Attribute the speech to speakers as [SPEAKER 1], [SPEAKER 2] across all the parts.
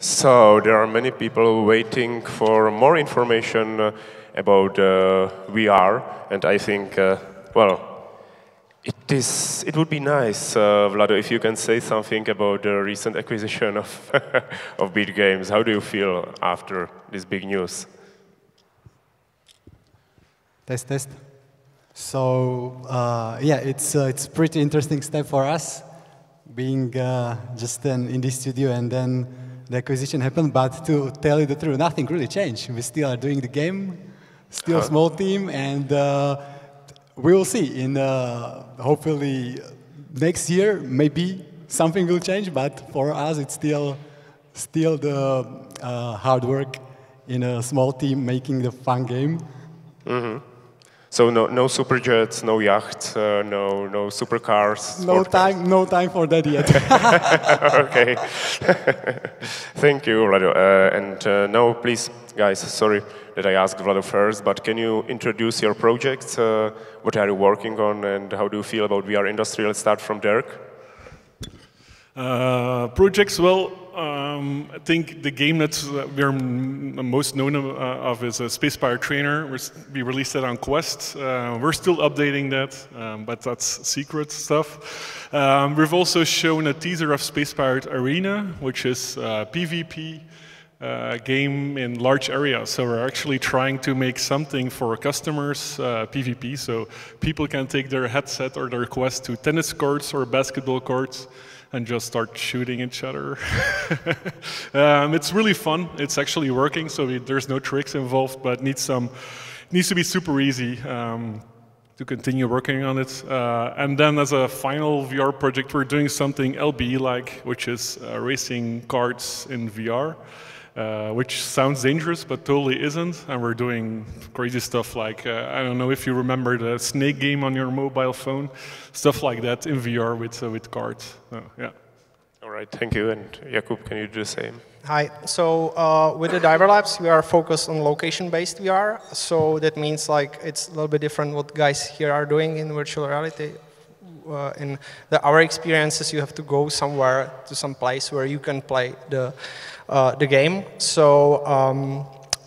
[SPEAKER 1] So there are many people waiting for more information about VR, and I think, well, it would be nice, Vlado, if you can say something about the recent acquisition of, of Beat Games. How do you feel after this big news?
[SPEAKER 2] Test. So, yeah, it's a pretty interesting step for us, being just in this studio, and then the acquisition happened. But to tell you the truth, nothing really changed. We still are doing the game, still a small team, and we will see. In hopefully next year, maybe something will change. But for us, it's still the hard work in a small team making the fun game.
[SPEAKER 1] Mm-hmm. So no superjets, no yachts, no supercars.
[SPEAKER 2] No time for that yet.
[SPEAKER 1] Okay. Thank you, Vlado. And now, please, guys, sorry that I asked Vlado first, but can you introduce your projects? What are you working on, and how do you feel about VR industry? Let's start from Dirk.
[SPEAKER 3] Projects, well, I think the game that we're most known of is Space Pirate Trainer. We released it on Quest. We're still updating that, but that's secret stuff. We've also shown a teaser of Space Pirate Arena, which is a PvP game in large areas. So we're actually trying to make something for customers, PvP, so people can take their headset or their Quest to tennis courts or basketball courts and just start shooting each other. It's really fun. It's actually working, so there's no tricks involved, but needs to be super easy to continue working on it. And then as a final VR project, we're doing something LBE-like, which is racing karts in VR. Which sounds dangerous, but totally isn't. And we're doing crazy stuff like, I don't know if you remember the Snake game on your mobile phone, stuff like that in VR with cards. Yeah.
[SPEAKER 1] All right, thank you. And Jakub, can you do the same?
[SPEAKER 4] Hi. So with the DIVR Labs, we are focused on location-based VR. So that means like it's a little bit different what guys here are doing in virtual reality. In our experiences, you have to go somewhere to some place where you can play the game. So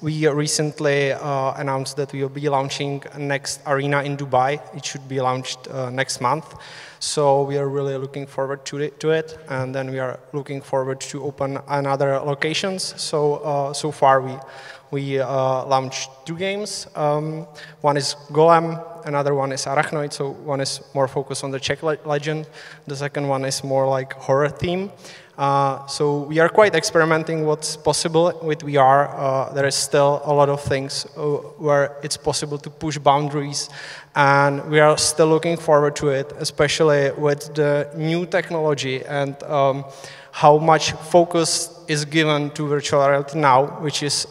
[SPEAKER 4] we recently announced that we will be launching next arena in Dubai. It should be launched next month. So we are really looking forward to it, and then we are looking forward to open another locations. So so far we launched 2 games. One is Golem, another one is Arachnoid. So one is more focused on the Czech legend. The second one is more like horror theme. So we are quite experimenting what's possible with VR. There is still a lot of things where it's possible to push boundaries, and we are still looking forward to it, especially with the new technology and how much focus is given to virtual reality now, which is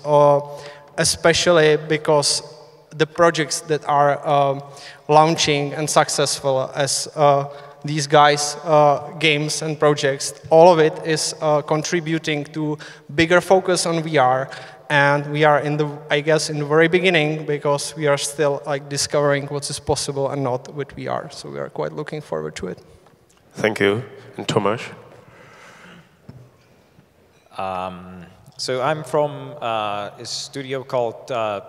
[SPEAKER 4] especially because the projects that are launching and successful as these guys' games and projects, all of it is contributing to bigger focus on VR. And we are in the, I guess, in the very beginning, because we are still like discovering what is possible and not with VR. So we are quite looking forward to it.
[SPEAKER 1] Thank you. And Tomasz?
[SPEAKER 5] So I'm from a studio called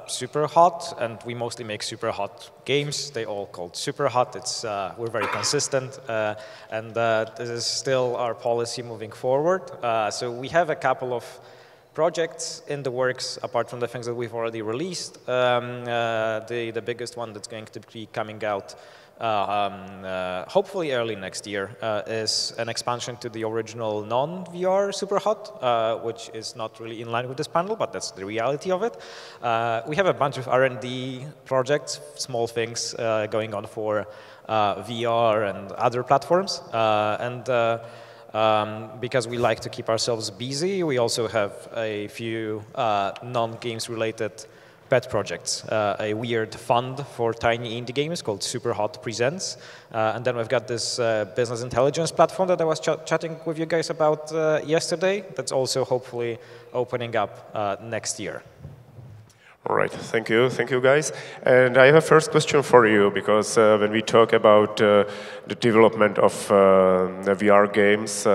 [SPEAKER 5] Superhot, and we mostly make Superhot games. They all called Superhot. It's we're very consistent, and this is still our policy moving forward. So we have a couple of projects in the works, apart from the things that we've already released. The biggest one that's going to be coming out hopefully early next year is an expansion to the original non-VR Superhot, which is not really in line with this panel, but that's the reality of it. We have a bunch of R&D projects, small things going on for VR and other platforms. Because we like to keep ourselves busy, we also have a few non-games related pet projects, a weird fund for tiny indie games called Superhot Presents, and then we've got this business intelligence platform that I was chatting with you guys about yesterday, that's also hopefully opening up next year.
[SPEAKER 1] All right, thank you guys. And I have a first question for you, because when we talk about the development of VR games,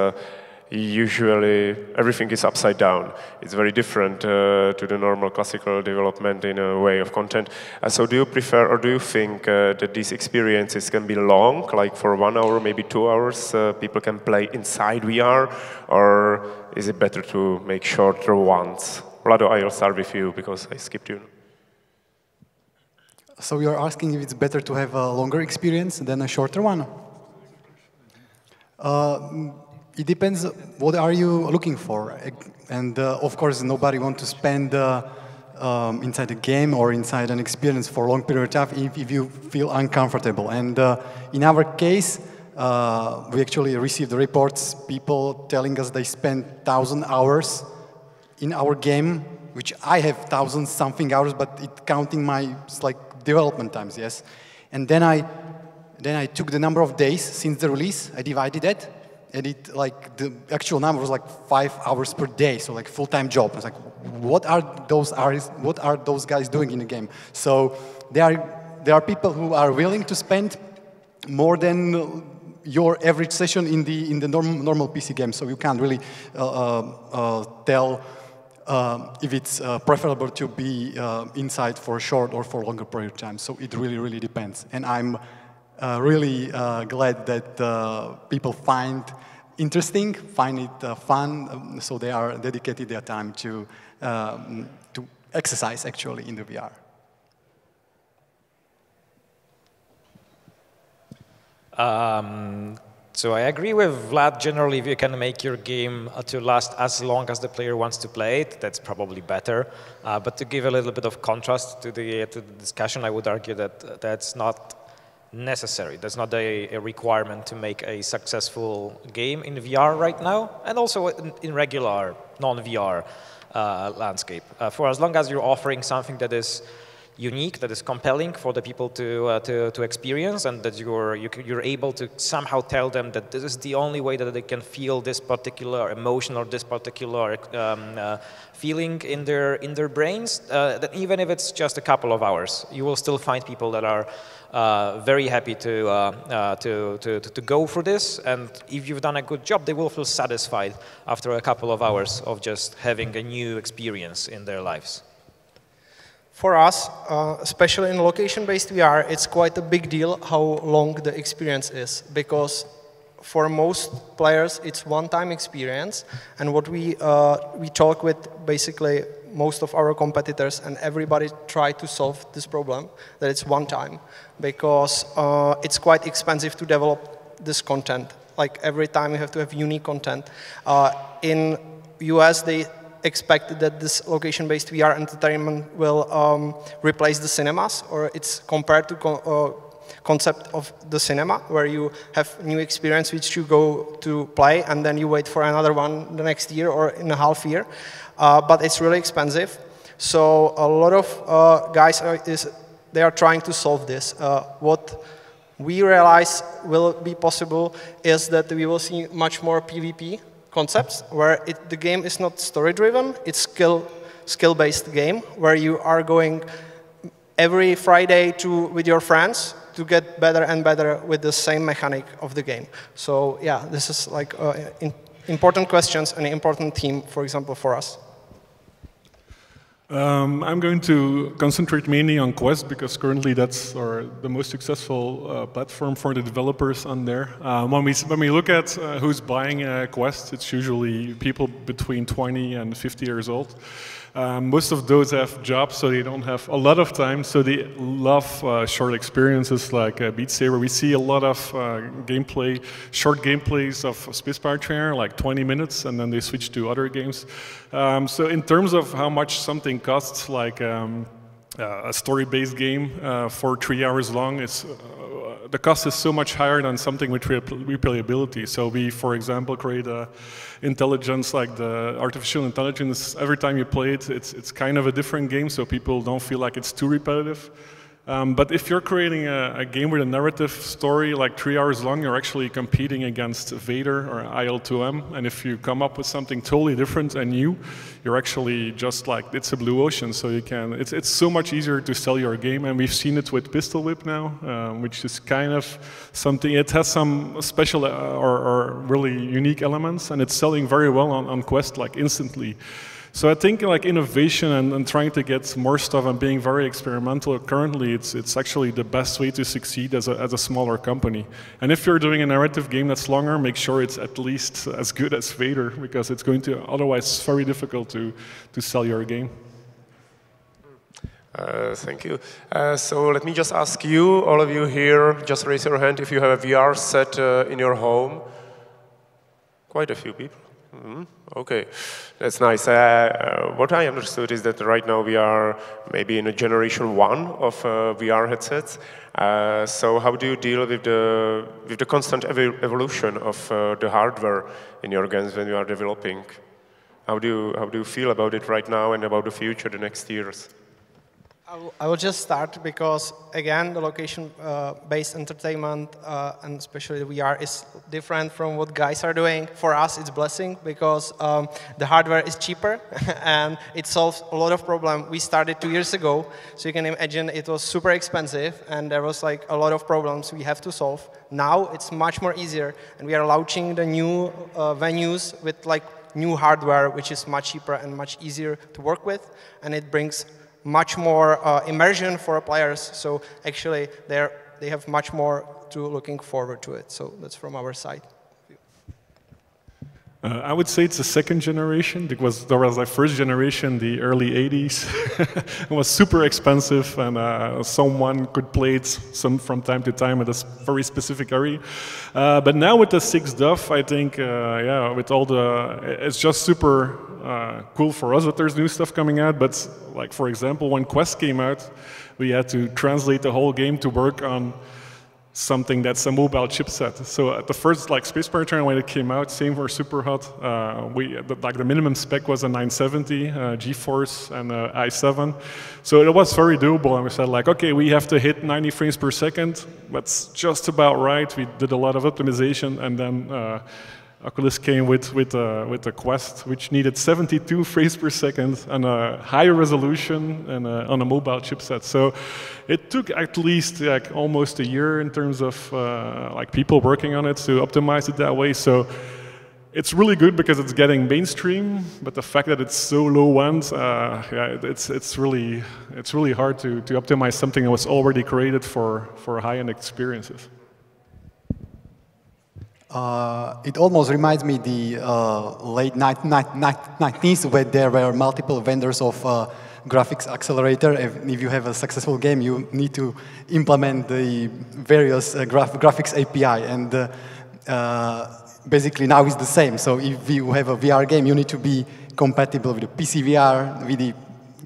[SPEAKER 1] usually everything is upside down. It's very different to the normal classical development in a way of content. So do you prefer, or do you think that these experiences can be long, like for 1 hour, maybe 2 hours, people can play inside VR, or is it better to make shorter ones? Vlado, I'll start with you because I skipped you.
[SPEAKER 2] So you're asking if it's better to have a longer experience than a shorter one? It depends what are you looking for. And of course, nobody wants to spend inside a game or inside an experience for a long period of time if you feel uncomfortable. And in our case, we actually received reports, people telling us they spent 1,000 hours in our game, which I have 1,000-something hours, but it counting my development times, yes. And then I took the number of days since the release, I divided it, and the actual number was 5 hours per day, so full-time job. I was like, what are those guys doing in the game? So there are people who are willing to spend more than your average session in the normal PC game. So you can't really tell if it's preferable to be inside for a short or for a longer period of time. So it really depends. And I'm really glad that people find interesting, find it fun, so they are dedicated their time to exercise actually in the VR.
[SPEAKER 5] So I agree with Vlad. Generally, if you can make your game to last as long as the player wants to play it, that's probably better. But to give a little bit of contrast to the discussion, I would argue that that's not necessary. That's not a requirement to make a successful game in VR right now, and also in regular non-VR landscape. For as long as you're offering something that is unique, that is compelling for the people to experience, and that you're able to somehow tell them that this is the only way that they can feel this particular emotion or this particular feeling in their brains, that even if it's just a couple of hours, you will still find people that are very happy to go for this, and if you've done a good job, they will feel satisfied after a couple of hours of just having a new experience in their lives.
[SPEAKER 4] For us, especially in location-based VR, it's quite a big deal how long the experience is, because for most players, it's one-time experience, and what we talk with basically most of our competitors, and everybody try to solve this problem, that it's one time, because it's quite expensive to develop this content. Like every time you have to have unique content. In US, they expect that this location-based VR entertainment will replace the cinemas, or it's compared to concept of the cinema, where you have new experience which you go to play, and then you wait for another one the next year or in a half year. But it's really expensive. So a lot of guys they are trying to solve this. What we realize will be possible is that we will see much more PvP concepts, where the game is not story-driven, it's skill-based game, where you are going every Friday with your friends to get better and better with the same mechanic of the game. So yeah, this is like important questions and an important theme, for example, for us.
[SPEAKER 3] I'm going to concentrate mainly on Quest, because currently that's the most successful platform for the developers on there. When we look at who's buying Quest, it's usually people between 20 and 50 years old. Most of those have jobs, so they don't have a lot of time, so they love short experiences like Beat Saber. We see a lot of short gameplays of Space Pirate Trainer, like 20 minutes, and then they switch to other games. So in terms of how much something costs, like a story-based game for 3 hours long, the cost is so much higher than something with replayability. So we, for example, create intelligence, like the artificial intelligence. Every time you play it, it's kind of a different game, so people don't feel like it's too repetitive. But if you're creating a game with a narrative story like 3 hours long, you're actually competing against Vader or IL-2M. And if you come up with something totally different and new, you're actually just like, it's a blue ocean. So you can, it's so much easier to sell your game. And we've seen it with Pistol Whip now, which is kind of something, it has some special or really unique elements. And it's selling very well on Quest, like instantly. So I think like innovation and trying to get more stuff and being very experimental currently, it's actually the best way to succeed as a smaller company. And if you're doing a narrative game that's longer, make sure it's at least as good as Vader, because it's going to otherwise very difficult to sell your game.
[SPEAKER 1] Thank you. So let me just ask you, all of you here, just raise your hand if you have a VR set in your home. Quite a few people. Mm-hmm. Okay, that's nice. What I understood is that right now we are maybe in a generation 1 of VR headsets. So how do you deal with the constant evolution of the hardware in your games when you are developing? How do you feel about it right now and about the future, the next years?
[SPEAKER 4] I will just start because, again, the location-based entertainment, and especially the VR, is different from what guys are doing. For us, it's a blessing because the hardware is cheaper and it solves a lot of problems. We started 2 years ago, so you can imagine it was super expensive and there was like a lot of problems we have to solve. Now it's much more easier, and we are launching the new venues with like new hardware, which is much cheaper and much easier to work with, and it brings much more immersion for players. So actually, they have much more to looking forward to it. So that's from our side.
[SPEAKER 3] I would say it's the second generation, because there was like first generation, the early 80s. It was super expensive, and someone could play it from time to time at a very specific area. But now with the 6 DUF, I think, yeah, with all the, it's just super cool for us that there's new stuff coming out. But like, for example, when Quest came out, we had to translate the whole game to work on something that's a mobile chipset. So at the first like Space Pirate Trainer, when it came out, same for Superhot, like the minimum spec was a 970 GeForce and i7. So it was very doable, and we said like, okay, we have to hit 90 frames per second. That's just about right. We did a lot of optimization, and then Oculus came with the Quest, which needed 72 frames per second and a higher resolution and on a mobile chipset. So it took at least like almost a year in terms of like people working on it to optimize it that way. So it's really good because it's getting mainstream, but the fact that it's so low end, yeah, it's really hard to optimize something that was already created for high-end experiences.
[SPEAKER 2] It almost reminds me the late 90s, where there were multiple vendors of graphics accelerator. If you have a successful game, you need to implement the various graphics API, and basically now it's the same. So if you have a VR game, you need to be compatible with the PC VR, with the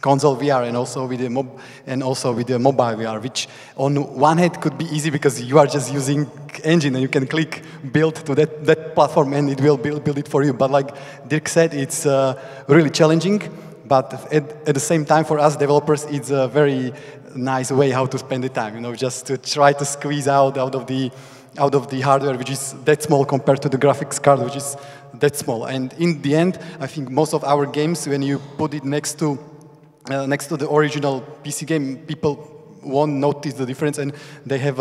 [SPEAKER 2] console VR, and also with the mobile VR, which on one hand could be easy because you are just using engine and you can click build to that platform and it will build it for you. But like Dirk said, it's really challenging. But at the same time, for us developers, it's a very nice way how to spend the time. You know, just to try to squeeze out of the hardware, which is that small compared to the graphics card, which is that small. And in the end, I think most of our games, when you put it next to the original PC game, people won't notice the difference, and they have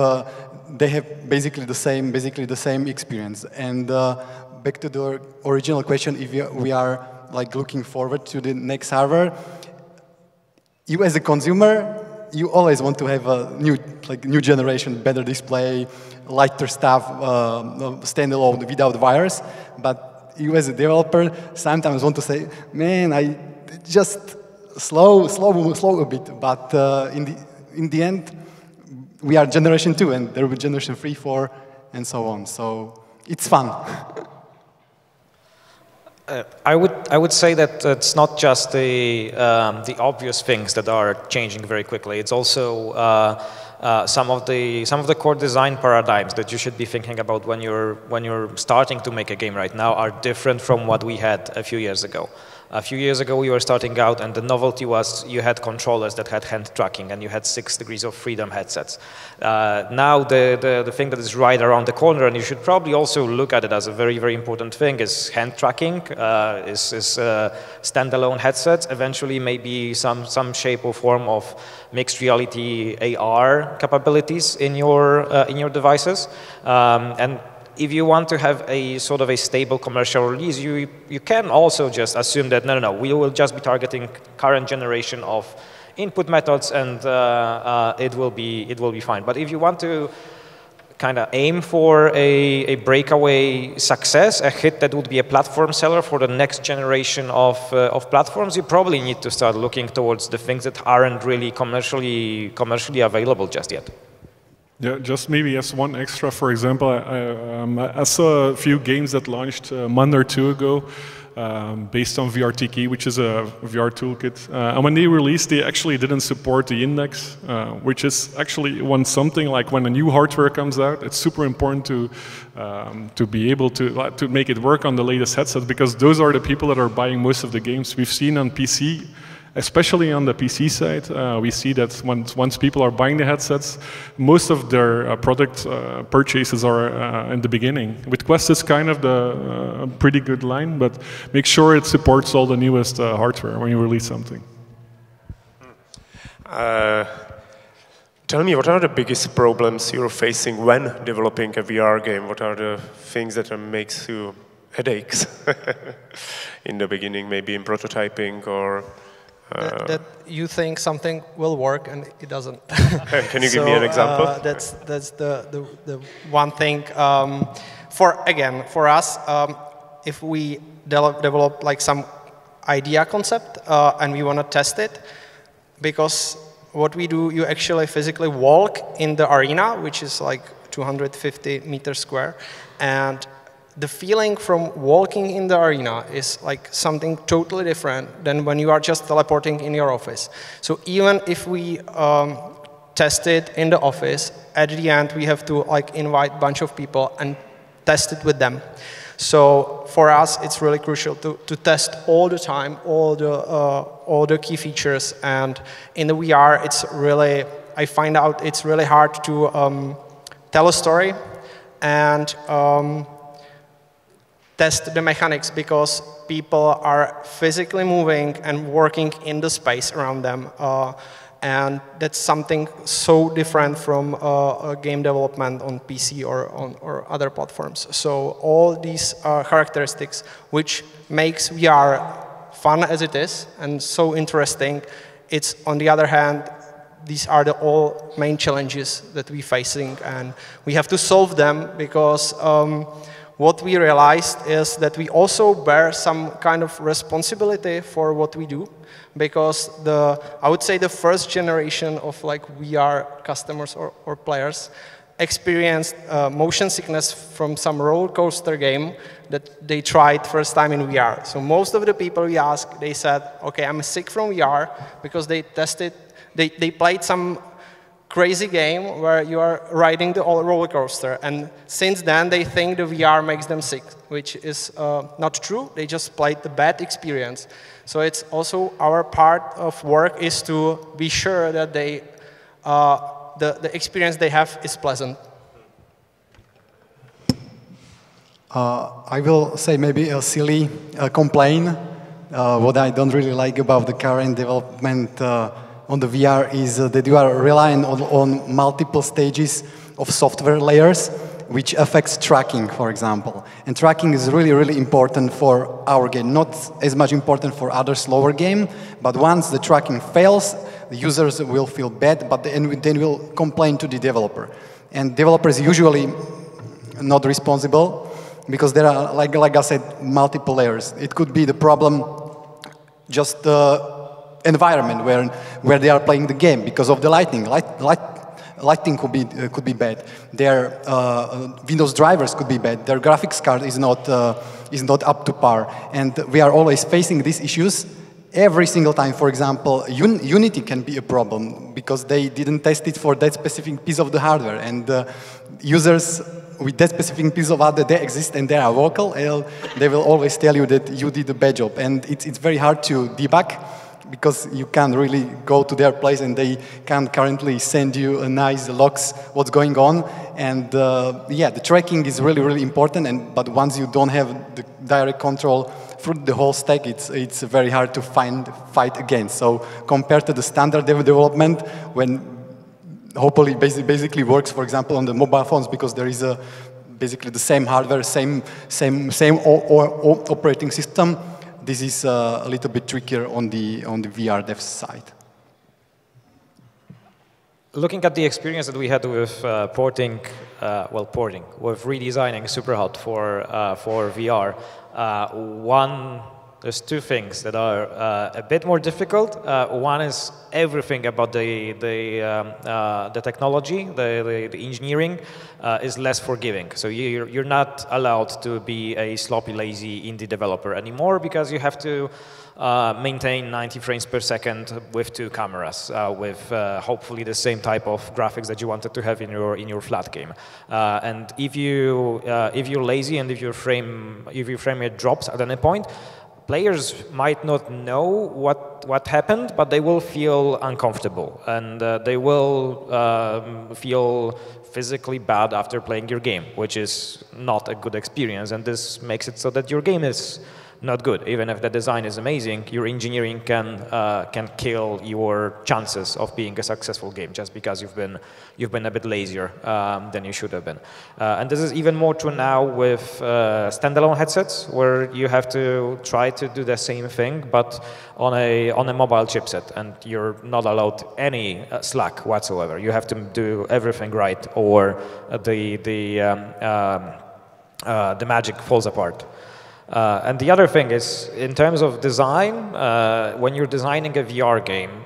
[SPEAKER 2] basically the same experience. And back to the original question, if we are like looking forward to the next hardware, you as a consumer, you always want to have a new generation, better display, lighter stuff, standalone without wires. But you as a developer sometimes want to say, man, I just slow a bit, but in the end, we are generation 2, and there will be generation 3, 4, and so on. So it's fun.
[SPEAKER 5] I would say that it's not just the obvious things that are changing very quickly. It's also some of the core design paradigms that you should be thinking about when you're starting to make a game right now are different from what we had a few years ago. A few years ago, we were starting out, and the novelty was you had controllers that had hand tracking, and you had 6 degrees of freedom headsets. Now, the thing that is right around the corner, and you should probably also look at it as a very, very important thing, is hand tracking, is standalone headsets, eventually maybe some shape or form of mixed reality AR capabilities in your devices. And if you want to have a sort of a stable commercial release, you can also just assume that no, we will just be targeting current generation of input methods, and it will be fine. But if you want to kind of aim for a breakaway success, a hit that would be a platform seller for the next generation of platforms, you probably need to start looking towards the things that aren't really commercially available just yet.
[SPEAKER 3] Yeah, just maybe as one extra, for example, I saw a few games that launched a month or two ago based on VRTK, which is a VR toolkit. And when they released, they actually didn't support the index, which is actually something like when a new hardware comes out, it's super important to be able to make it work on the latest headset, because those are the people that are buying most of the games. We've seen on PC, especially on the PC side, we see that once people are buying the headsets, most of their product purchases are in the beginning. With Quest, it's kind of the pretty good line, but make sure it supports all the newest hardware when you release something.
[SPEAKER 1] Tell me, what are the biggest problems you're facing when developing a VR game? What are the things that makes you headaches in the beginning, maybe in prototyping or...
[SPEAKER 4] that you think something will work and it doesn't.
[SPEAKER 1] Can you give me an example?
[SPEAKER 4] That's the one thing. For us, if we develop like some idea concept and we want to test it, because what we do, you actually physically walk in the arena, which is like 250 meters square, and the feeling from walking in the arena is like something totally different than when you are just teleporting in your office. So even if we test it in the office, at the end we have to like invite a bunch of people and test it with them. So for us, it's really crucial to test all the time, all the key features. And in the VR, it's really, I find out it's really hard to tell a story and test the mechanics, because people are physically moving and working in the space around them. And that's something so different from game development on PC or other platforms. So all these characteristics, which makes VR fun as it is and so interesting, it's on the other hand, these are the all main challenges that we're facing, and we have to solve them, because what we realized is that we also bear some kind of responsibility for what we do, because I would say the first generation of like VR customers or players experienced motion sickness from some roller coaster game that they tried first time in VR. So most of the people we asked, they said, okay, I'm sick from VR, because they tested, they played some crazy game where you are riding the roller coaster, and since then they think the VR makes them sick, which is not true. They just played the bad experience. So it's also our part of work is to be sure that they, the experience they have is pleasant.
[SPEAKER 2] I will say maybe a silly complaint. What I don't really like about the current development on the VR is that you are relying on multiple stages of software layers, which affects tracking, for example. And tracking is really, really important for our game, not as much important for other slower game, but once the tracking fails, the users will feel bad, but then will complain to the developer. And developers usually not responsible, because there are, like I said, multiple layers. It could be the problem just environment where they are playing the game because of the lighting. Lighting could be bad. Their Windows drivers could be bad. Their graphics card is not up to par. And we are always facing these issues. every single time, for example, Unity can be a problem because they didn't test it for that specific piece of the hardware. And users with that specific piece of hardware, they exist and they are vocal, and they will always tell you that you did a bad job. And it's very hard to debug because you can't really go to their place and they can't currently send you a nice logs what's going on. And yeah, the tracking is really, really important. But once you don't have the direct control through the whole stack, it's very hard to fight against. So compared to the standard development, when hopefully basically works, for example, on the mobile phones, because there is basically the same hardware, same operating system. This is a little bit trickier on the VR dev side.
[SPEAKER 5] Looking at the experience that we had with porting, with redesigning Superhot for VR, there's two things that are a bit more difficult. One is everything about the technology, the engineering is less forgiving. So you're not allowed to be a sloppy, lazy indie developer anymore because you have to maintain 90 frames per second with 2 cameras, with hopefully the same type of graphics that you wanted to have in your flat game. And if you're lazy and if your frame rate drops at any point, players might not know what happened, but they will feel uncomfortable and they will feel physically bad after playing your game, which is not a good experience. And this makes it so that your game is not good. Even if the design is amazing, your engineering can kill your chances of being a successful game just because you've been a bit lazier than you should have been. And this is even more true now with standalone headsets, where you have to try to do the same thing, but on a mobile chipset, and you're not allowed any slack whatsoever. You have to do everything right, or the magic falls apart. And the other thing is, in terms of design, when you're designing a VR game,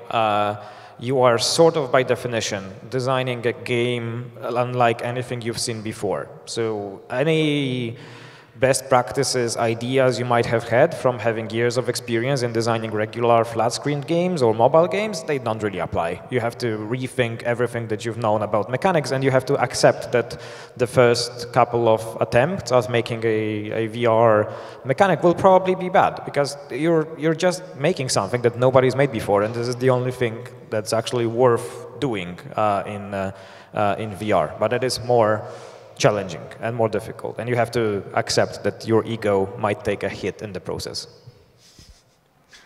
[SPEAKER 5] you are sort of, by definition, designing a game unlike anything you've seen before. So any best practices, ideas you might have had from having years of experience in designing regular flat-screen games or mobile games, they don't really apply. You have to rethink everything that you've known about mechanics, and you have to accept that the first couple of attempts at making a VR mechanic will probably be bad, because you're just making something that nobody's made before, and this is the only thing that's actually worth doing in VR. But it is more challenging and more difficult, and you have to accept that your ego might take a hit in the process.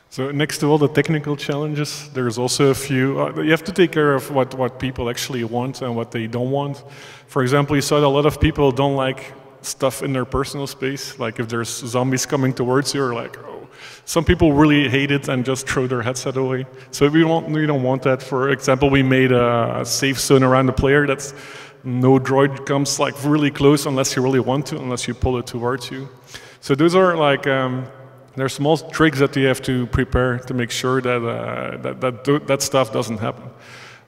[SPEAKER 3] So next to all the technical challenges, there's also a few, you have to take care of what people actually want and what they don't want. For example, you saw that a lot of people don't like stuff in their personal space, like if there's zombies coming towards you, or like, oh, some people really hate it and just throw their headset away. So we don't want that. For example, we made a safe zone around the player that's no droid comes like really close unless you really want to, unless you pull it towards you. So those are like, there's small tricks that you have to prepare to make sure that that stuff doesn't happen.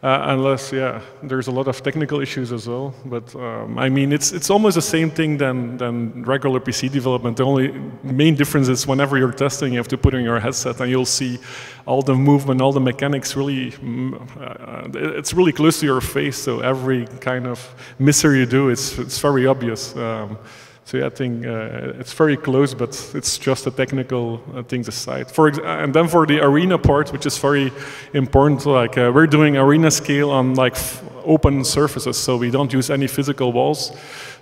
[SPEAKER 3] Unless, yeah, there's a lot of technical issues as well. But I mean, it's almost the same thing than regular PC development. The only main difference is whenever you're testing, you have to put in your headset, and you'll see all the movement, all the mechanics really, it's really close to your face. So every kind of misser you do, it's very obvious. So yeah, I think it's very close, but it's just the technical things aside. And then for the arena part, which is very important, like we're doing arena scale on like open surfaces, so we don't use any physical walls.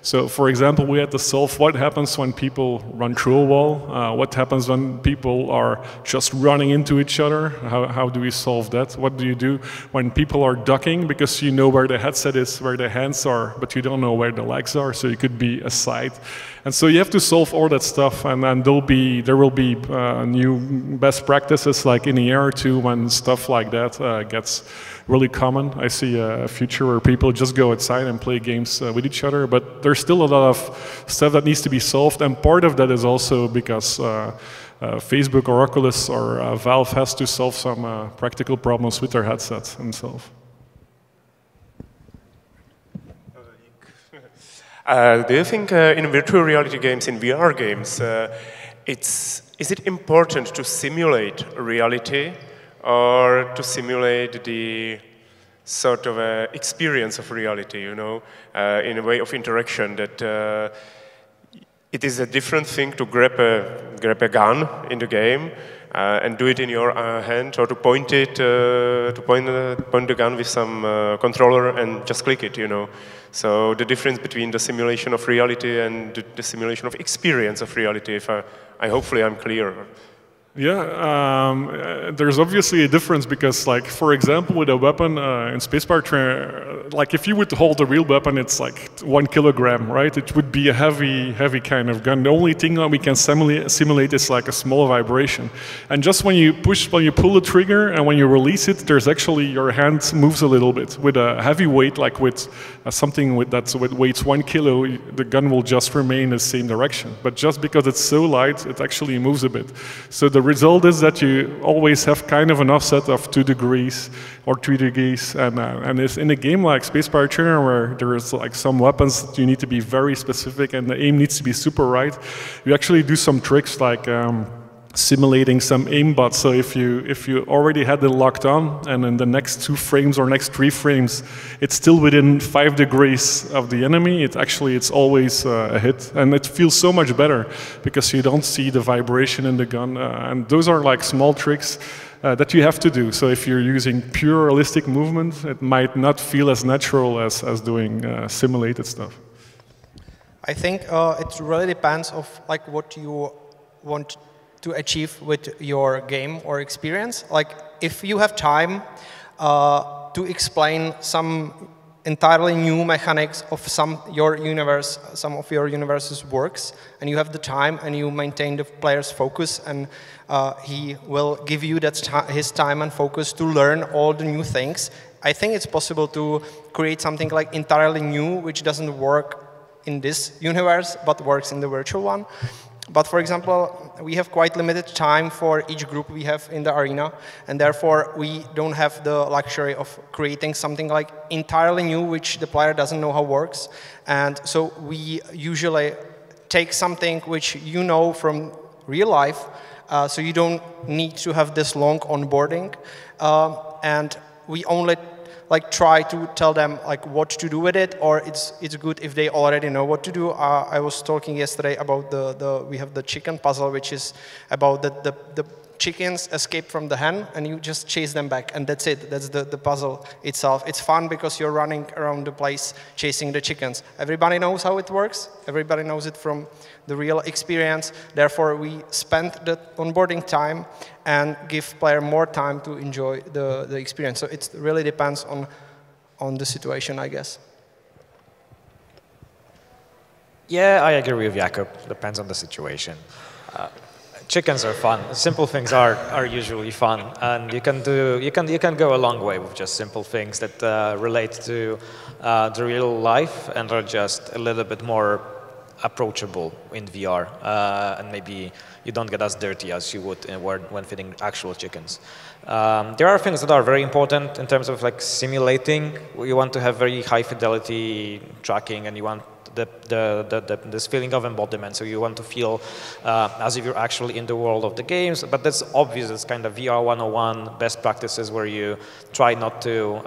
[SPEAKER 3] So for example, we had to solve what happens when people run through a wall, what happens when people are just running into each other, how do we solve that? What do you do when people are ducking because you know where the headset is, where the hands are, but you don't know where the legs are, so you could be aside. And so you have to solve all that stuff, and then there will be new best practices like in a year or two when stuff like that gets really common. I see a future where people just go outside and play games with each other, but there's still a lot of stuff that needs to be solved, and part of that is also because Facebook or Oculus or Valve has to solve some practical problems with their headsets themselves.
[SPEAKER 1] Do you think in virtual reality games, in VR games, it's is it important to simulate reality or to simulate the sort of experience of reality, you know, in a way of interaction that it is a different thing to grab a gun in the game and do it in your hand, or to point it, point the gun with some controller and just click it, you know. So the difference between the simulation of reality and the simulation of experience of reality, if hopefully I'm clear.
[SPEAKER 3] Yeah, there's obviously a difference because, like, for example, with a weapon in Spacebar Trainer, like if you would hold a real weapon, it's like 1 kilogram, right? It would be a heavy kind of gun. The only thing that we can simulate is like a small vibration. And just when you pull the trigger and when you release it, there's actually, your hand moves a little bit. With a heavy weight, like with something that weighs 1 kilo, the gun will just remain in the same direction. But just because it's so light, it actually moves a bit. So the result is that you always have kind of an offset of 2 degrees or 3 degrees, and it's in a game like Spacebar Trainer where there is like some weapons that you need to be very specific and the aim needs to be super right. You actually do some tricks like simulating some aimbot. So if you already had it locked on, and in the next 2 frames or next 3 frames, it's still within 5 degrees of the enemy, it's always a hit, and it feels so much better because you don't see the vibration in the gun, and those are like small tricks that you have to do. So if you're using pure realistic movement, it might not feel as natural as doing simulated stuff.
[SPEAKER 4] I think it really depends of like what you want to achieve with your game or experience. Like if you have time to explain some entirely new mechanics of some of your universe's works, and you have the time and you maintain the player's focus, and he will give you his time and focus to learn all the new things, I think it's possible to create something like entirely new, which doesn't work in this universe but works in the virtual one. But for example, we have quite limited time for each group we have in the arena, and therefore we don't have the luxury of creating something like entirely new, which the player doesn't know how works. And so we usually take something which you know from real life, so you don't need to have this long onboarding, and we only like try to tell them like what to do with it, or it's good if they already know what to do. I was talking yesterday about we have the chicken puzzle, which is about the chickens escape from the hen and you just chase them back, and that's it. That's the puzzle itself. It's fun because you're running around the place chasing the chickens. Everybody knows how it works. Everybody knows it from the real experience. Therefore, we spend the onboarding time and give player more time to enjoy the experience. So it really depends on the situation, I guess.
[SPEAKER 5] Yeah, I agree with Jakub. Depends on the situation. Chickens are fun. Simple things are usually fun, and you can go a long way with just simple things that relate to the real life and are just a little bit more approachable in VR, and maybe you don't get as dirty as you would when feeding actual chickens. There are things that are very important in terms of like simulating. You want to have very high fidelity tracking, and you want this feeling of embodiment, so you want to feel as if you're actually in the world of the games. But that's obvious. It's kind of VR 101 best practices where you try not to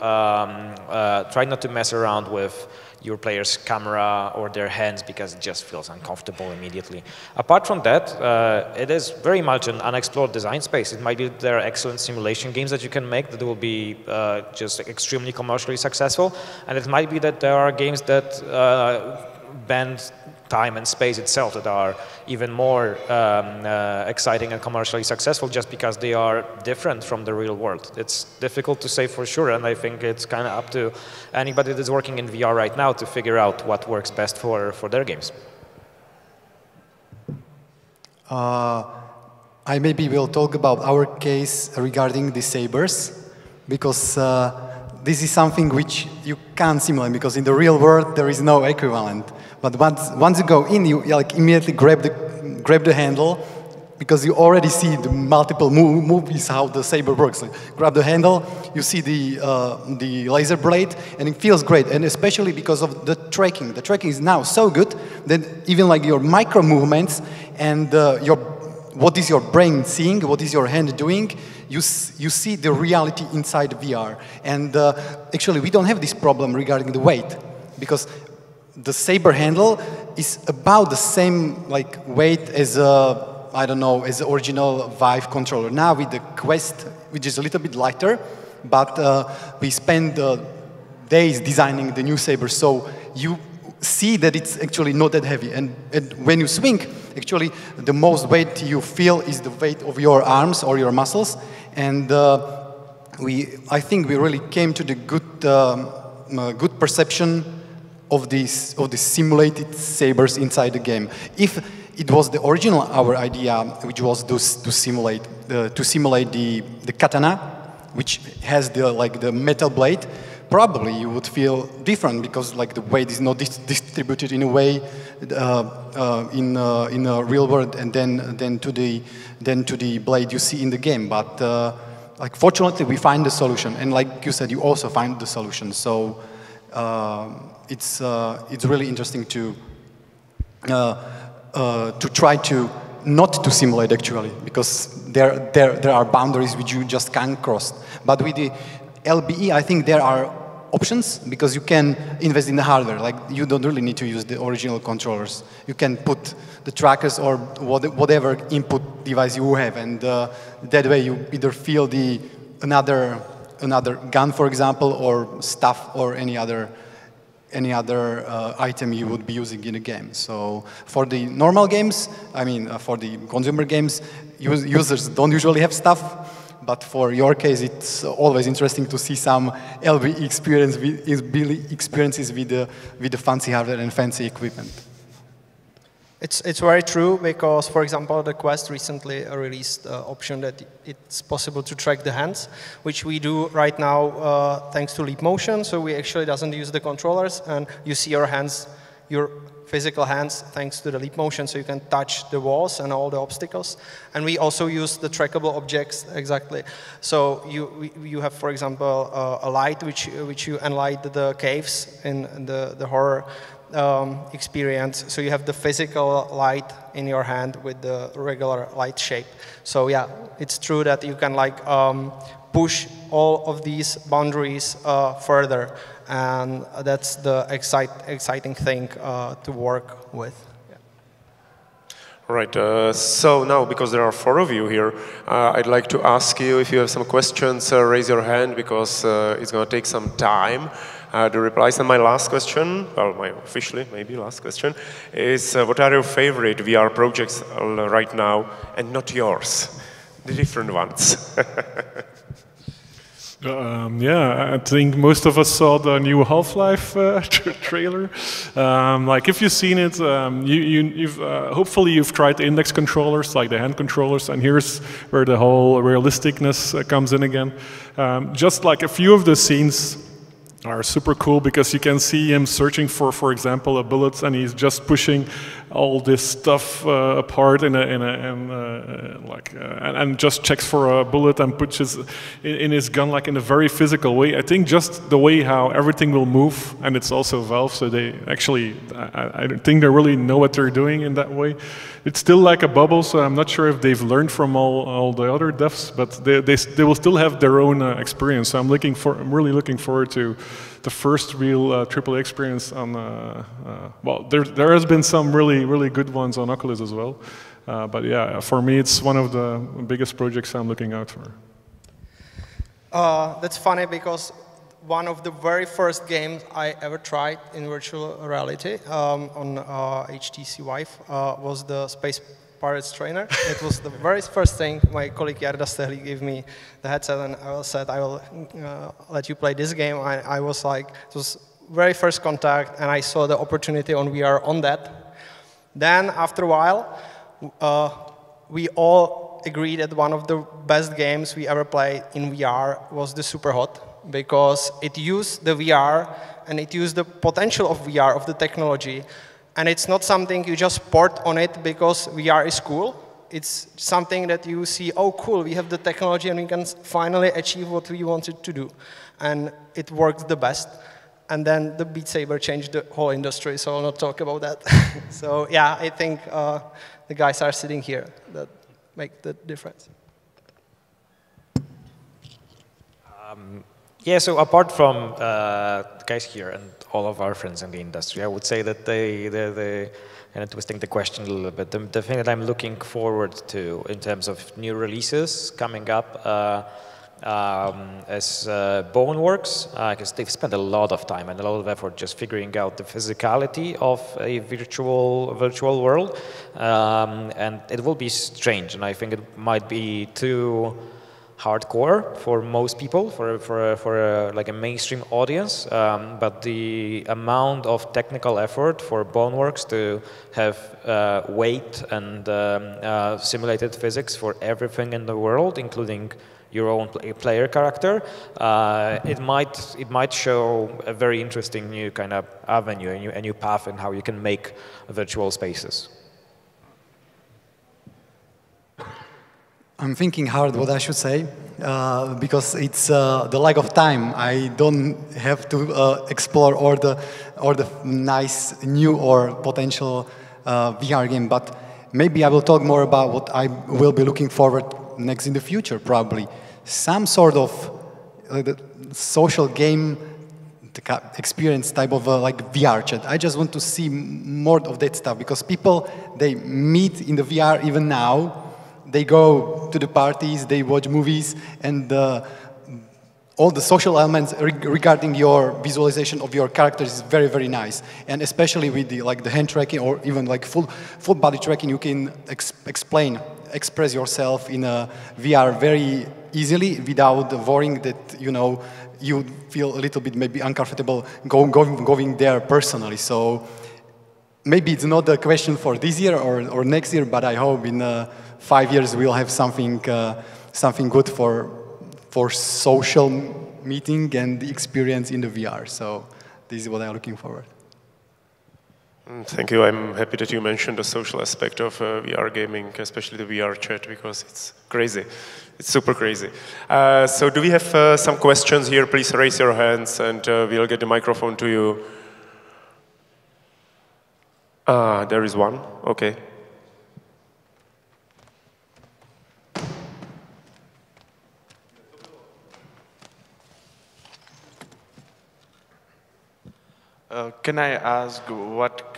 [SPEAKER 5] mess around with your player's camera or their hands because it just feels uncomfortable immediately. Apart from that, it is very much an unexplored design space. It might be there are excellent simulation games that you can make that will be just extremely commercially successful, and it might be that there are games that bend time and space itself that are even more exciting and commercially successful just because they are different from the real world. It's difficult to say for sure, and I think it's kind of up to anybody that's working in VR right now to figure out what works best for their games.
[SPEAKER 2] I maybe will talk about our case regarding the sabers, because this is something which you can't simulate, because in the real world there is no equivalent. But once you go in, you like immediately grab the handle, because you already see the multiple movies how the saber works. Like, grab the handle, you see the laser blade, and it feels great. And especially because of the tracking. The tracking is now so good that even like your micro movements and what is your brain seeing, what is your hand doing, you see the reality inside VR. And actually, we don't have this problem regarding the weight, because the Saber handle is about the same like weight as I don't know, as the original Vive controller. Now with the Quest, which is a little bit lighter, but we spend days designing the new Saber, so you see that it's actually not that heavy. And when you swing, actually, the most weight you feel is the weight of your arms or your muscles. And I think we really came to the good perception of these simulated sabers inside the game. If it was the original our idea, which was to simulate the katana, which has the metal blade, probably you would feel different because like the weight is not distributed in a way in a real world, and then to the blade you see in the game. But like fortunately we find the solution, and like you said, you also find the solution. So it's really interesting to try to not to simulate actually, because there are boundaries which you just can't cross. But with the LBE, I think there are options, because you can invest in the hardware. Like you don't really need to use the original controllers. You can put the trackers or whatever input device you have, and that way you either feel another gun, for example, or stuff, or any other item you would be using in a game. So for the normal games, I mean, for the consumer games, users don't usually have stuff. But for your case, it's always interesting to see some LV experiences with the fancy hardware and fancy equipment.
[SPEAKER 4] It's very true, because, for example, the Quest recently released the option that it's possible to track the hands, which we do right now thanks to Leap Motion. So we actually doesn't use the controllers, and you see your hands, your physical hands, thanks to the Leap Motion, so you can touch the walls and all the obstacles. And we also use the trackable objects, exactly. So you have, for example, a light which you enlight the caves in the horror experience. So you have the physical light in your hand with the regular light shape. So yeah, it's true that you can like push all of these boundaries further, and that's the exciting thing to work with. Yeah.
[SPEAKER 1] Right, so now, because there are 4 of you here, I'd like to ask you if you have some questions, raise your hand, because it's going to take some time. The replies. And my last question, well, my officially maybe last question, is what are your favorite VR projects right now, and not yours, the different ones?
[SPEAKER 3] Yeah, I think most of us saw the new Half-Life trailer. Like, if you've seen it, hopefully you've tried the index controllers, like the hand controllers, and here's where the whole realisticness comes in again. Just like a few of the scenes are super cool, because you can see him searching for example, a bullet, and he's just pushing all this stuff apart and just checks for a bullet and puts it in his gun, like in a very physical way. I think just the way how everything will move, and it's also Valve, so they actually, I don't think they really know what they're doing in that way. It's still like a bubble, so I'm not sure if they've learned from all the other devs, but they will still have their own experience. So I'm really looking forward to the first real AAA experience on. Well, there has been some really good ones on Oculus as well, but yeah, for me it's one of the biggest projects I'm looking out for.
[SPEAKER 4] That's funny, because one of the very first games I ever tried in virtual reality on HTC Vive was the Space Pirates Trainer. It was the very first thing. My colleague Jarda Stehli gave me the headset, and I said, I will let you play this game. I was like, it was very first contact, and I saw the opportunity on VR on that. Then after a while, we all agreed that one of the best games we ever played in VR was the Superhot, because it used the VR and it used the potential of VR, of the technology. And it's not something you just port on it because VR is cool. It's something that you see, oh cool, we have the technology and we can finally achieve what we wanted to do. And it works the best. And then the Beat Saber changed the whole industry, so I'll not talk about that. So yeah, I think the guys are sitting here. make the difference.
[SPEAKER 5] Yeah, so apart from the guys here and all of our friends in the industry, I would say that they're kind of twisting the question a little bit. The thing that I'm looking forward to in terms of new releases coming up as Boneworks, because they've spent a lot of time and a lot of effort just figuring out the physicality of a virtual world, and it will be strange, and I think it might be too hardcore for most people, for like a mainstream audience, but the amount of technical effort for Boneworks to have weight and simulated physics for everything in the world, including your own player character, it might show a very interesting new kind of avenue, a new path in how you can make virtual spaces.
[SPEAKER 2] I'm thinking hard what I should say, because it's the lack of time. I don't have to explore all the nice new or potential VR game, but maybe I will talk more about what I will be looking forward next in the future, probably. Some sort of social game experience type of like VR chat. I just want to see more of that stuff, because people, they meet in the VR even now. They go to the parties, they watch movies, and all the social elements regarding your visualization of your characters is very, very nice. And especially with the hand tracking or even like full body tracking, you can express yourself in a VR very easily without worrying that, you know, you feel a little bit maybe uncomfortable going there personally. So maybe it's not a question for this year or next year, but I hope in 5 years we'll have something good for social meeting and the experience in the VR. So this is what I'm looking forward.
[SPEAKER 1] Thank you. I'm happy that you mentioned the social aspect of VR gaming, especially the VR chat, because it's crazy. It's super crazy. So do we have some questions here? Please raise your hands and we'll get the microphone to you. There is one. Okay.
[SPEAKER 6] Can I ask what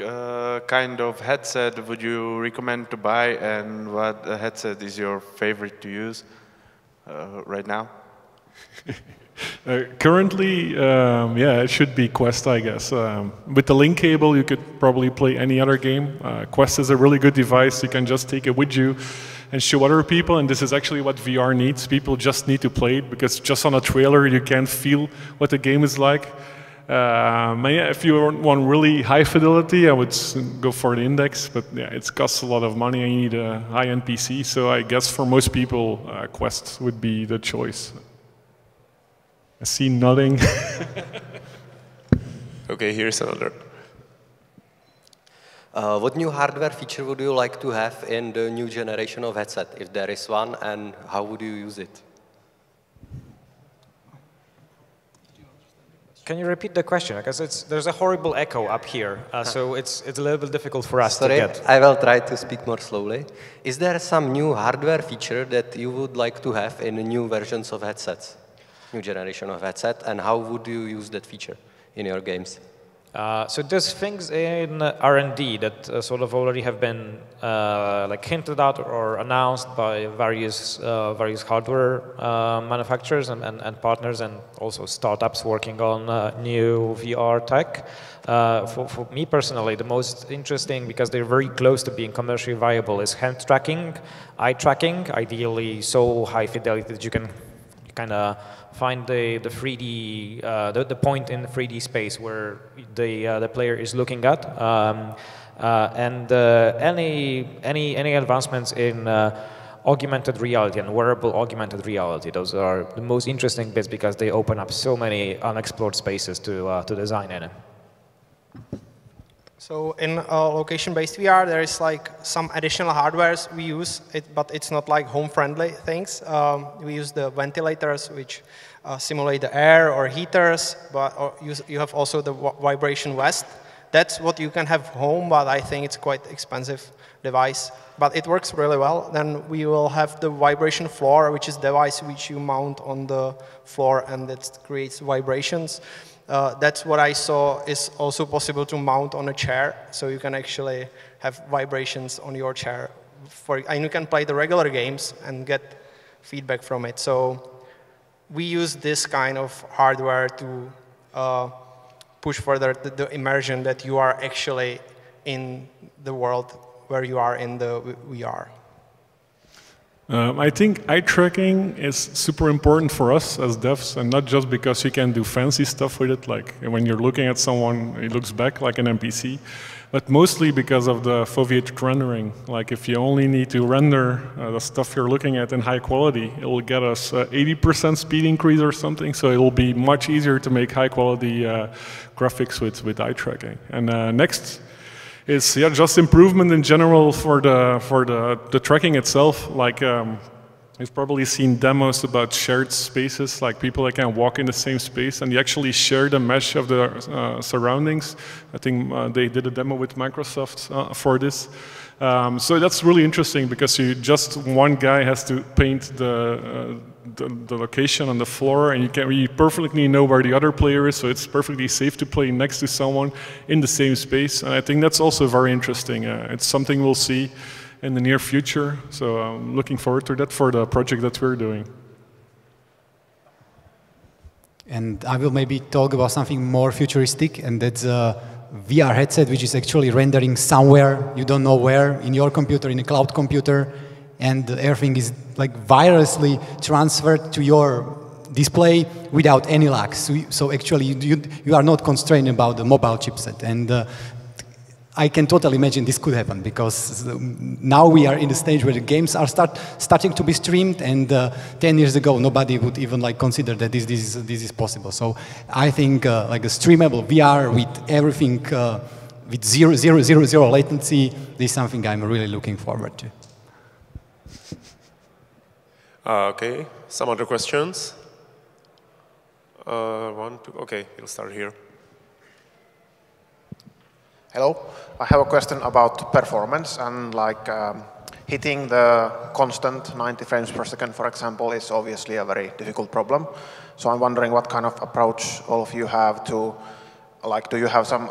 [SPEAKER 6] kind of headset would you recommend to buy, and what headset is your favorite to use right now?
[SPEAKER 3] Currently, yeah, it should be Quest, I guess. With the link cable, you could probably play any other game. Quest is a really good device. You can just take it with you and show other people, and this is actually what VR needs. People just need to play it, because just on a trailer, you can't feel what the game is like. Yeah, if you want really high fidelity, I would go for the Index, but yeah, it costs a lot of money. I need a high-end PC, so I guess for most people, Quest would be the choice. I see nodding.
[SPEAKER 1] Okay, here's another.
[SPEAKER 7] What new hardware feature would you like to have in the new generation of headset, if there is one, and how would you use it?
[SPEAKER 5] Can you repeat the question? Because there's a horrible echo up here, so it's a little bit difficult for us
[SPEAKER 7] to
[SPEAKER 5] get.
[SPEAKER 7] I will try to speak more slowly. Is there some new hardware feature that you would like to have in the new versions of headsets, new generation of headset, and how would you use that feature in your games?
[SPEAKER 5] So there's things in R&D that sort of already have been like hinted at or announced by various hardware manufacturers and partners, and also startups working on new VR tech. For me personally, the most interesting, because they're very close to being commercially viable, is hand tracking, eye tracking, ideally so high fidelity that you can kind of find the 3D, the point in the 3D space where the player is looking at, and any advancements in augmented reality and wearable augmented reality. Those are the most interesting bits, because they open up so many unexplored spaces to design in.
[SPEAKER 4] So in location-based VR, there is like some additional hardwares we use, but it's not like home-friendly things. We use the ventilators, which simulate the air, or heaters, but you have also the vibration vest That's what you can have home, but I think it's quite expensive device. But it works really well. Then we will have the vibration floor, which is device which you mount on the floor and that creates vibrations. That's what I saw is also possible to mount on a chair, so you can actually have vibrations on your chair. And you can play the regular games and get feedback from it. So we use this kind of hardware to push further the immersion that you are actually in the world where you are in the VR.
[SPEAKER 3] I think eye tracking is super important for us as devs, and not just because you can do fancy stuff with it, like when you're looking at someone, it looks back like an NPC, but mostly because of the foveated rendering. Like if you only need to render the stuff you're looking at in high quality, it will get us 80% speed increase or something, so it will be much easier to make high quality graphics with eye tracking. And next, is just improvement in general for the tracking itself. Like you've probably seen demos about shared spaces, like people that can walk in the same space and you actually share the mesh of the surroundings. I think they did a demo with Microsoft for this. So that's really interesting because one guy has to paint the location on the floor, and you perfectly know where the other player is, so it's perfectly safe to play next to someone in the same space. And I think that's also very interesting. It's something we'll see in the near future, so I'm looking forward to that for the project that we're doing.
[SPEAKER 2] And I will maybe talk about something more futuristic, and that's a VR headset which is actually rendering somewhere, you don't know where, in your computer, in a cloud computer, and everything is like wirelessly transferred to your display without any lag. So actually you are not constrained about the mobile chipset. And I can totally imagine this could happen, because now we are in the stage where the games are starting to be streamed, and 10 years ago nobody would even like consider that this is possible. So I think like a streamable VR with everything with zero latency, this is something I'm really looking forward to.
[SPEAKER 1] Okay, some other questions? Okay, we'll start here.
[SPEAKER 8] Hello, I have a question about performance, and like hitting the constant 90 frames per second, for example, is obviously a very difficult problem. So I'm wondering what kind of approach all of you have to, like, do you have some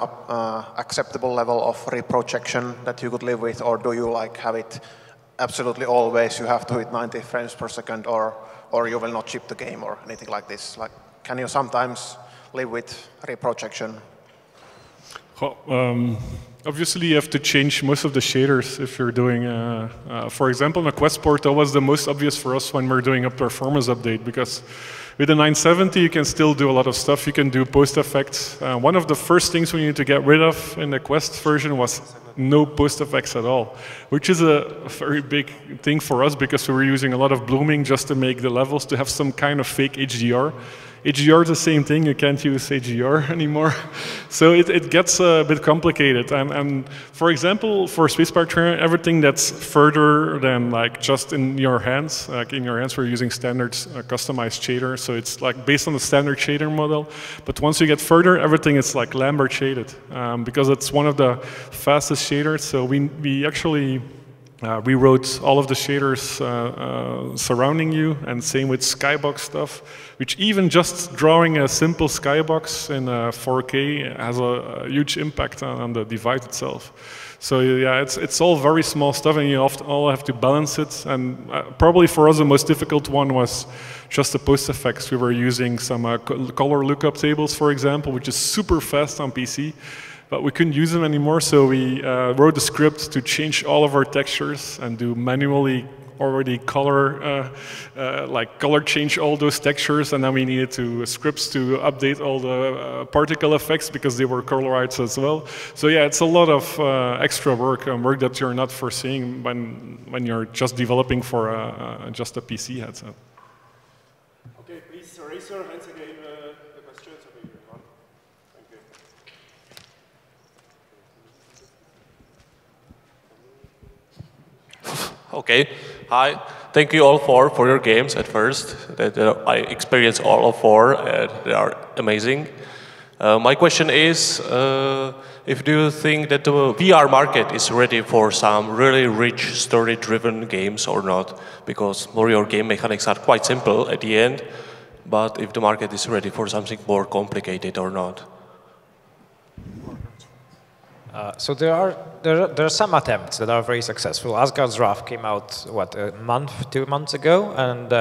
[SPEAKER 8] acceptable level of reprojection that you could live with, or do you like have it absolutely always you have to hit 90 frames per second, or you will not ship the game or anything like this? Like, can you sometimes live with reprojection?
[SPEAKER 3] Obviously, you have to change most of the shaders if you're doing, for example, in a Quest port, that was the most obvious for us when we're doing a performance update, because with the 970, you can still do a lot of stuff. You can do post effects. One of the first things we needed to get rid of in the Quest version was no post effects at all, which is a very big thing for us because we were using a lot of blooming just to make the levels to have some kind of fake HDR. HDR is the same thing, you can't use HDR anymore. So it gets a bit complicated. And for example, for Spacebar Trainer, everything that's further than like just in your hands, like in your hands we're using standard customized shader, so it's like based on the standard shader model. But once you get further, everything is like Lambert shaded, because it's one of the fastest shaders. So we actually rewrote all of the shaders surrounding you, and same with skybox stuff, which even just drawing a simple skybox in 4K has a huge impact on the device itself. So yeah, it's all very small stuff, and you all have to balance it. And probably for us the most difficult one was just the post effects. We were using some color lookup tables, for example, which is super fast on PC. But we couldn't use them anymore, so we wrote a script to change all of our textures and do manually already color change all those textures, and then we needed scripts to update all the particle effects because they were colorized as well. So yeah, it's a lot of extra work that you're not foreseeing when you're just developing for just a PC headset.
[SPEAKER 1] Okay, please raise your hands again. The questions. Thank you.
[SPEAKER 9] Okay, hi. Thank you all for your games at first. I experienced all of four, and they are amazing. My question is, if do you think that the VR market is ready for some really rich story-driven games or not? Because your game mechanics are quite simple at the end, but if the market is ready for something more complicated or not?
[SPEAKER 5] So there are some attempts that are very successful. Asgard's Wrath came out, what, a month, 2 months ago, and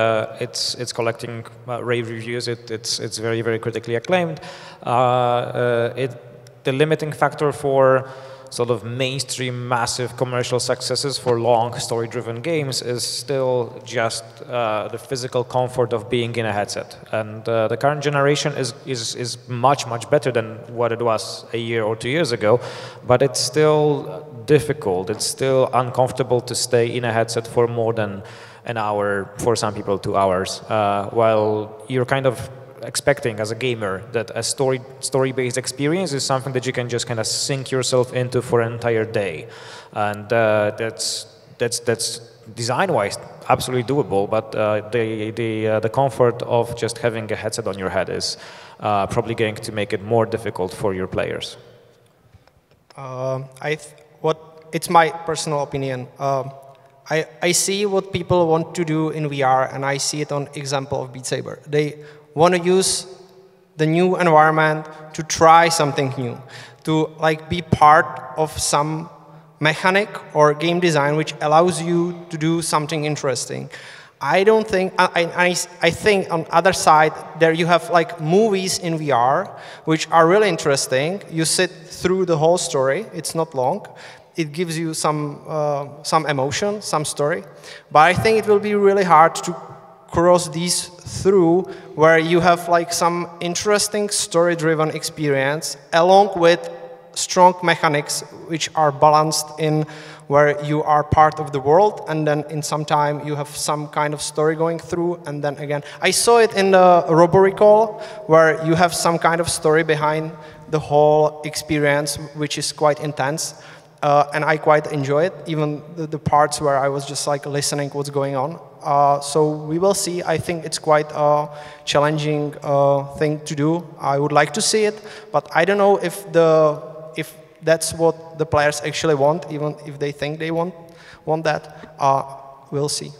[SPEAKER 5] it's collecting rave reviews. It's very, very critically acclaimed. The limiting factor for sort of mainstream, massive commercial successes for long story-driven games is still just the physical comfort of being in a headset. And the current generation is much, much better than what it was a year or 2 years ago, but it's still difficult. It's still uncomfortable to stay in a headset for more than an hour, for some people 2 hours, while you're kind of expecting as a gamer that a story-based experience is something that you can just kind of sink yourself into for an entire day, and that's design-wise absolutely doable. But the comfort of just having a headset on your head is probably going to make it more difficult for your players.
[SPEAKER 4] It's my personal opinion. I see what people want to do in VR, and I see it on example of Beat Saber. They want to use the new environment to try something new, to like be part of some mechanic or game design which allows you to do something interesting. I don't think, I think on other side there you have like movies in VR which are really interesting. You sit through the whole story, it's not long. It gives you some emotion, some story. But I think it will be really hard to cross these through where you have like some interesting story-driven experience along with strong mechanics which are balanced in where you are part of the world, and then in some time you have some kind of story going through, and then again. I saw it in the Robo-Recall where you have some kind of story behind the whole experience which is quite intense. And I quite enjoy it, even the parts where I was just like listening what's going on. So we will see. I think it's quite a challenging thing to do. I would like to see it, but I don't know if that's what the players actually want, even if they think they want that. We'll see.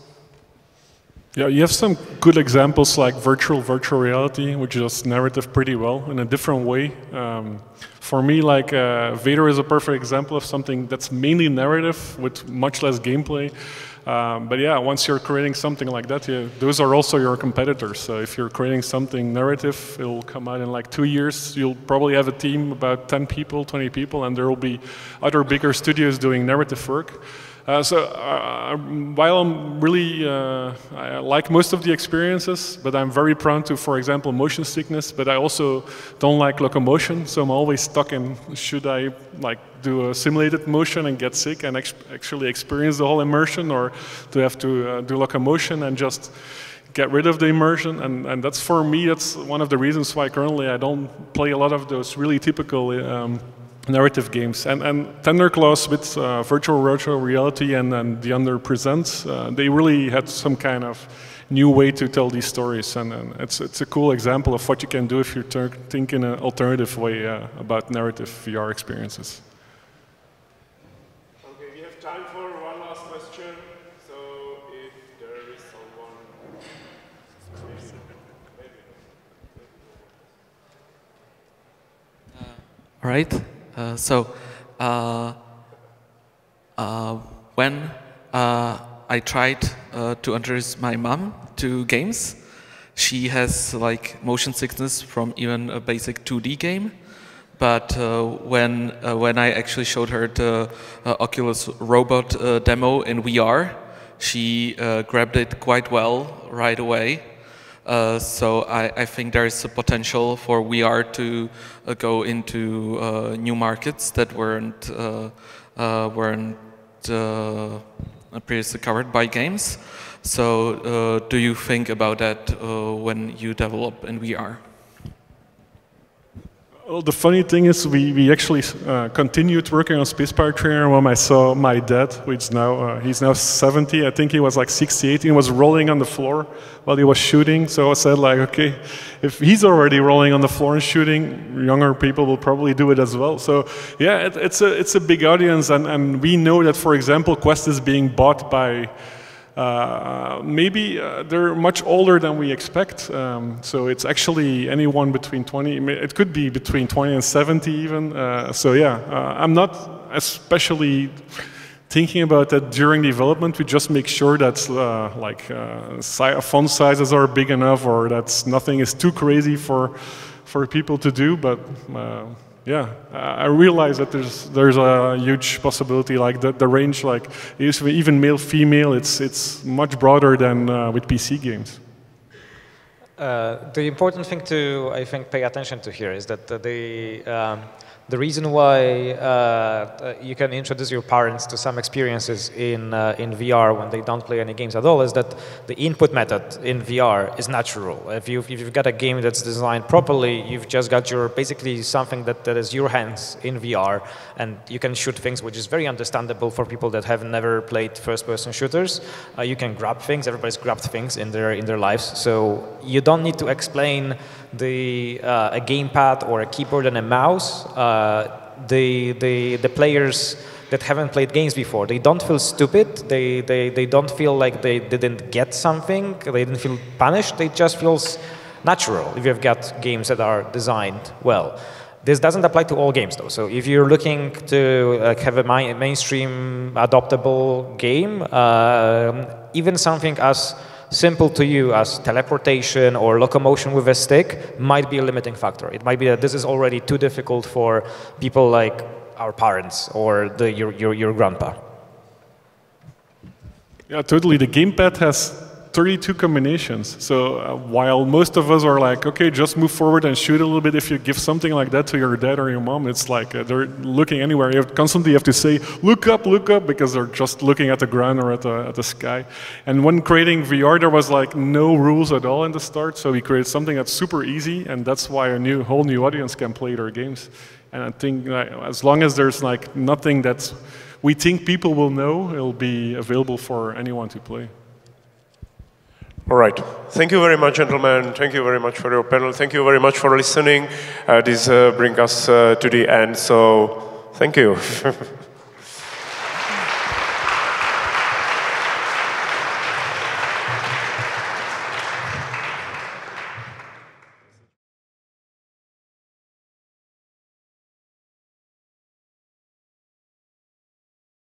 [SPEAKER 3] Yeah, you have some good examples like virtual reality, which does narrative pretty well in a different way. For me, like Vader is a perfect example of something that's mainly narrative with much less gameplay. But yeah, once you're creating something like that, those are also your competitors. So if you're creating something narrative, it'll come out in like 2 years. You'll probably have a team about 10 people, 20 people, and there will be other bigger studios doing narrative work. While I'm really, I like most of the experiences, but I'm very prone to, for example, motion sickness, but I also don't like locomotion, so I'm always stuck in, should I like do a simulated motion and get sick and actually experience the whole immersion, or do I have to do locomotion and just get rid of the immersion? And that's, for me, that's one of the reasons why currently I don't play a lot of those really typical narrative games. And Thunderclaws with virtual reality and the Under Presents, they really had some kind of new way to tell these stories, and it's a cool example of what you can do if you think in an alternative way about narrative VR experiences.
[SPEAKER 1] Okay, we have time for one last question, so if there is someone...
[SPEAKER 9] All right. When I tried to introduce my mom to games, she has like motion sickness from even a basic 2D game. But when I actually showed her the Oculus Robot demo in VR, she grabbed it quite well right away. So I think there is a potential for VR to go into new markets that weren't previously covered by games. So do you think about that when you develop in VR?
[SPEAKER 3] Well, the funny thing is, we actually continued working on Space Pirate Trainer when I saw my dad, which now he's now 70. I think he was like 68. He was rolling on the floor while he was shooting. So I said, like, okay, if he's already rolling on the floor and shooting, younger people will probably do it as well. So yeah, it's a big audience, and we know that, for example, Quest is being bought by. Maybe they're much older than we expect, so it's actually anyone between 20, it could be between 20 and 70 even, so yeah, I'm not especially thinking about that during development. We just make sure that font sizes are big enough, or that nothing is too crazy for people to do, but yeah, I realize that there's a huge possibility, like the range, like even male, female, it's much broader than with PC games.
[SPEAKER 5] The important thing to, I think, pay attention to here is that the reason why you can introduce your parents to some experiences in VR when they don't play any games at all is that the input method in VR is natural. If you've got a game that's designed properly, you've just got basically something that is your hands in VR, and you can shoot things, which is very understandable for people that have never played first-person shooters. You can grab things. Everybody's grabbed things in their lives, so you don't need to explain a gamepad or a keyboard and a mouse. The players that haven't played games before, they don't feel stupid. They don't feel like they didn't get something. They didn't feel punished. They just feels natural if you've got games that are designed well. This doesn't apply to all games, though. So if you're looking to have a mainstream adoptable game, even something as simple to you as teleportation or locomotion with a stick might be a limiting factor. It might be that this is already too difficult for people like our parents or your grandpa.
[SPEAKER 3] Yeah, totally. The gamepad has 32 combinations. So while most of us are like, okay, just move forward and shoot a little bit, if you give something like that to your dad or your mom, it's like they're looking anywhere. You constantly have to say, look up, because they're just looking at the ground or at the sky. And when creating VR, there was like no rules at all in the start. So we created something that's super easy, and that's why a whole new audience can play their games. And I think as long as there's like nothing that we think people will know, it'll be available for anyone to play.
[SPEAKER 1] All right. Thank you very much, gentlemen. Thank you very much for your panel. Thank you very much for listening. This brings us to the end, so thank you.